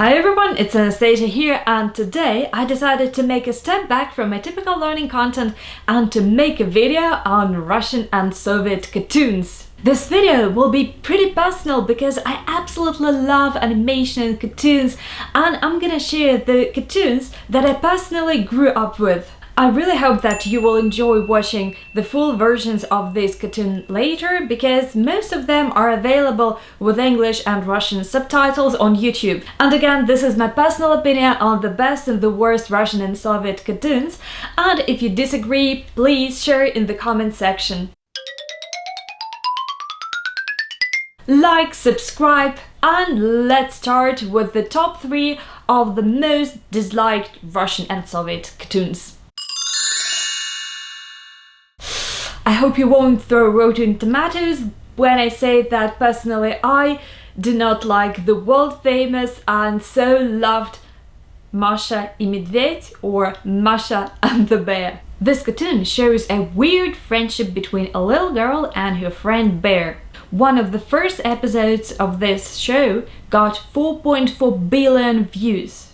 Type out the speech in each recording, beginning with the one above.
Hi everyone, it's Anastasia here, and today I decided to make a step back from my typical learning content and to make a video on Russian and Soviet cartoons. This video will be pretty personal because I absolutely love animation and cartoons, and I'm gonna share the cartoons that I personally grew up with. I really hope that you will enjoy watching the full versions of this cartoon later, because most of them are available with English and Russian subtitles on YouTube. And again, this is my personal opinion on the best and the worst Russian and Soviet cartoons, and if you disagree, please share it in the comment section. Like, subscribe, and let's start with the top 3 of the most disliked Russian and Soviet cartoons. I hope you won't throw rotten tomatoes when I say that personally I do not like the world famous and so loved Masha и Медведь, or Masha and the Bear. This cartoon shows a weird friendship between a little girl and her friend Bear. One of the first episodes of this show got 4.4 billion views.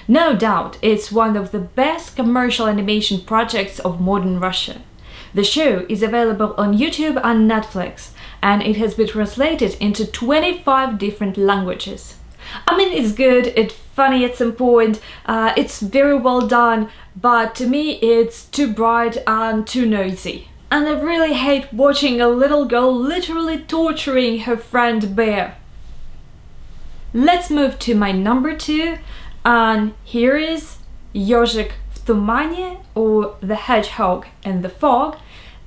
No doubt it's one of the best commercial animation projects of modern Russia. The show is available on YouTube and Netflix, and it has been translated into 25 different languages. I mean, it's good, it's funny at some point, it's very well done, but to me it's too bright and too noisy. And I really hate watching a little girl literally torturing her friend Bear. Let's move to my number 2, and here is Hedgehog в тумане, or The Hedgehog in the Fog,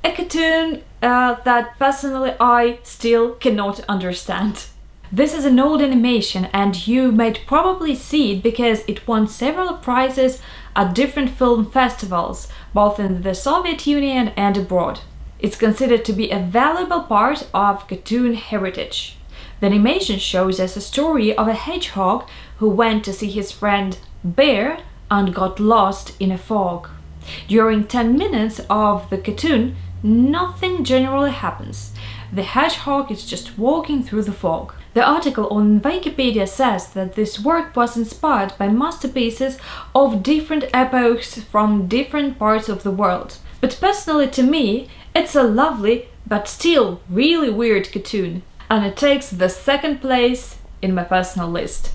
a cartoon that personally I still cannot understand. This is an old animation, and you might probably see it because it won several prizes at different film festivals, both in the Soviet Union and abroad. It's considered to be a valuable part of cartoon heritage. The animation shows us a story of a hedgehog who went to see his friend Bear and got lost in a fog. During 10 minutes of the cartoon, nothing generally happens. The hedgehog is just walking through the fog. The article on Wikipedia says that this work was inspired by masterpieces of different epochs from different parts of the world. But personally, to me, it's a lovely but still really weird cartoon, and it takes the second place in my personal list.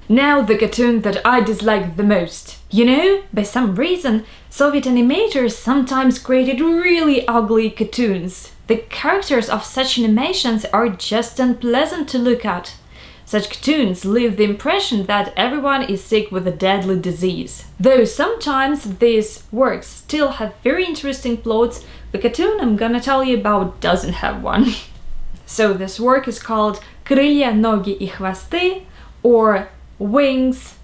Now the cartoon that I dislike the most. You know, by some reason, Soviet animators sometimes created really ugly cartoons. The characters of such animations are just unpleasant to look at. Such cartoons leave the impression that everyone is sick with a deadly disease. Though sometimes these works still have very interesting plots, the cartoon I'm gonna tell you about doesn't have one. So this work is called Крылья, ноги и хвосты, or Wings,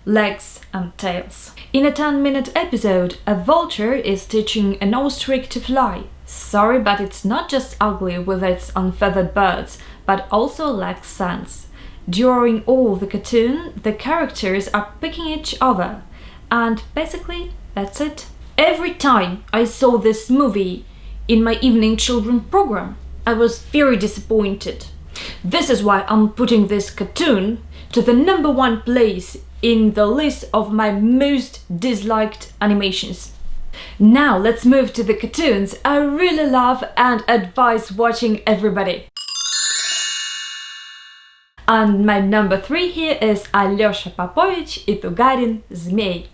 Legs and Tails. In a 10-minute episode, a vulture is teaching an ostrich to fly. Sorry, but it's not just ugly with its unfeathered birds, but also lacks sense. During all the cartoon, the characters are picking each other, and basically that's it. Every time I saw this movie in my evening children program, I was very disappointed. This is why I'm putting this cartoon to the number 1 place in the list of my most disliked animations. Now let's move to the cartoons I really love and advise watching everybody. And my number 3 here is Алёша Попович и Тугарин Змей.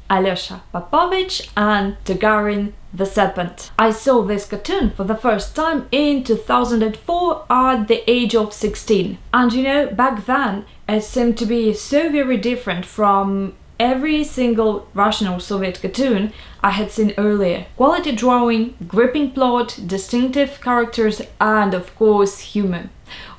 Alyosha Popovich and Tugarin the Serpent. I saw this cartoon for the first time in 2004 at the age of 16. And you know, back then it seemed to be so very different from every single Russian or Soviet cartoon I had seen earlier. Quality drawing, gripping plot, distinctive characters, and of course humor.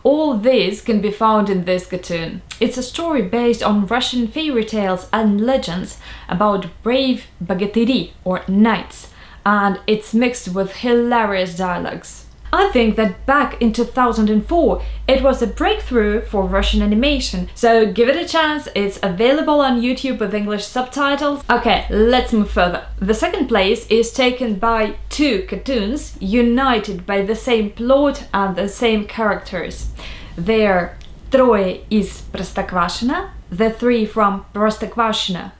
All this can be found in this cartoon. It's a story based on Russian fairy tales and legends about brave богатыри, or knights, and it's mixed with hilarious dialogues. I think that back in 2004 it was a breakthrough for Russian animation, so give it a chance, it's available on YouTube with English subtitles. Okay, let's move further. The second place is taken by 2 cartoons united by the same plot and the same characters. They're Трое из Простоквашино The Three from Простоквашино,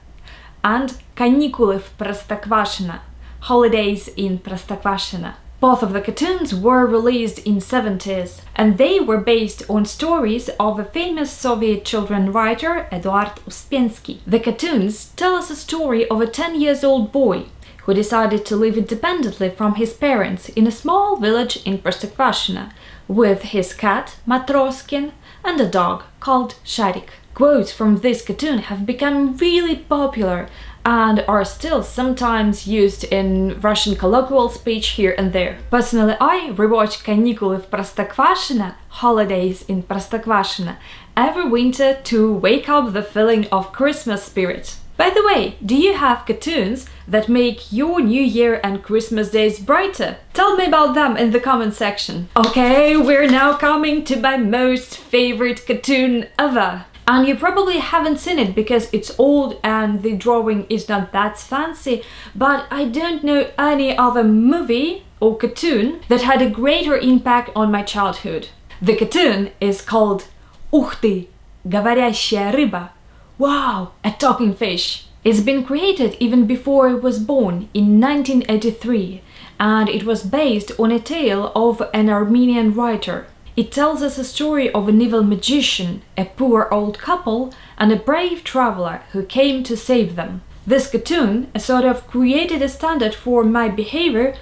and Каникулы в Простоквашино, Holidays in Простоквашино. Both of the cartoons were released in 70s, and they were based on stories of a famous Soviet children writer Eduard Uspensky. The cartoons tell us a story of a 10-year-old boy who decided to live independently from his parents in a small village in Простоквашино with his cat Matroskin and a dog called Sharik. Quotes from this cartoon have become really popular and are still sometimes used in Russian colloquial speech here and there. Personally, I rewatch Каникулы в Простоквашино, Holidays in Простоквашино, every winter to wake up the feeling of Christmas spirit. By the way, do you have cartoons that make your New Year and Christmas days brighter? Tell me about them in the comment section. Okay, we're now coming to my most favorite cartoon ever. And you probably haven't seen it because it's old and the drawing is not that fancy, but I don't know any other movie or cartoon that had a greater impact on my childhood. The cartoon is called Ух ты, говорящая рыба. Wow, a talking fish. It's been created even before it was born in 1983, and it was based on a tale of an Armenian writer. It tells us a story of an evil magician, a poor old couple, and a brave traveler who came to save them. This cartoon sort of created a standard for my behavior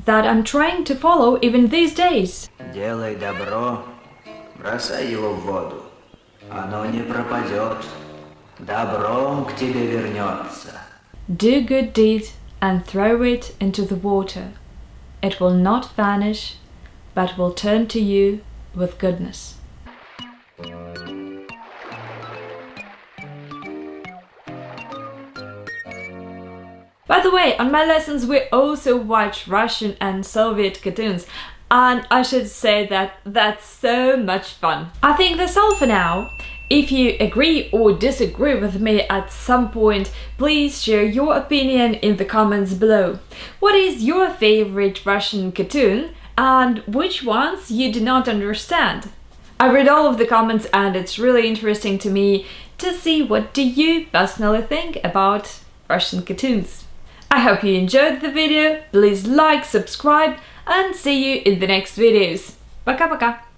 that I'm trying to follow even these days. Делай добро, бросай его в воду, оно не пропадет, добром к тебе вернется. Do good deed and throw it into the water. It will not vanish, but will turn to you with goodness. By the way, on my lessons we also watch Russian and Soviet cartoons, and I should say that that's so much fun. I think that's all for now. If you agree or disagree with me at some point, please share your opinion in the comments below. What is your favorite Russian cartoon? And which ones you do not understand? I read all of the comments and it's really interesting to me to see what do you personally think about Russian cartoons. I hope you enjoyed the video, please like, subscribe and see you in the next videos. Пока-пока!